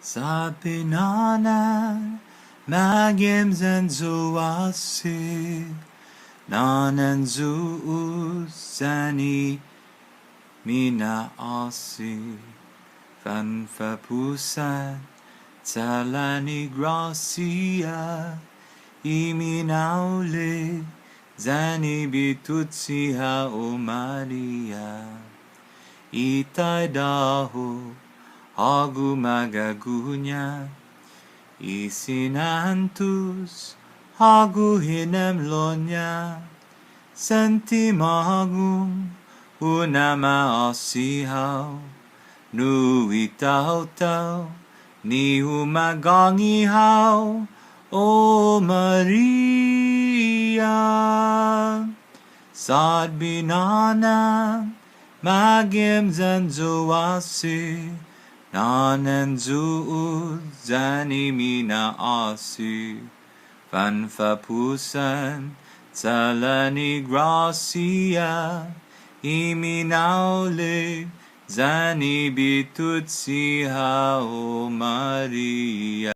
Satbe Nåna, Magem and Yoåse, Nåna and Yoåse, mina asi, van verpusan, talani gracia, iminaule, zani bitutsia o Maria, itai daho, hagu magagunya, isinantus, hagu hinem lonya, sentimagum, unama asihau, nu itau tau, ni humagangi hau, o Maria. Satbe Nåna, Magem and Yoåse, Nåna and Yoåse mina asi, van verpusan, talani gracia, iminaule, zani bitutsi o Maria.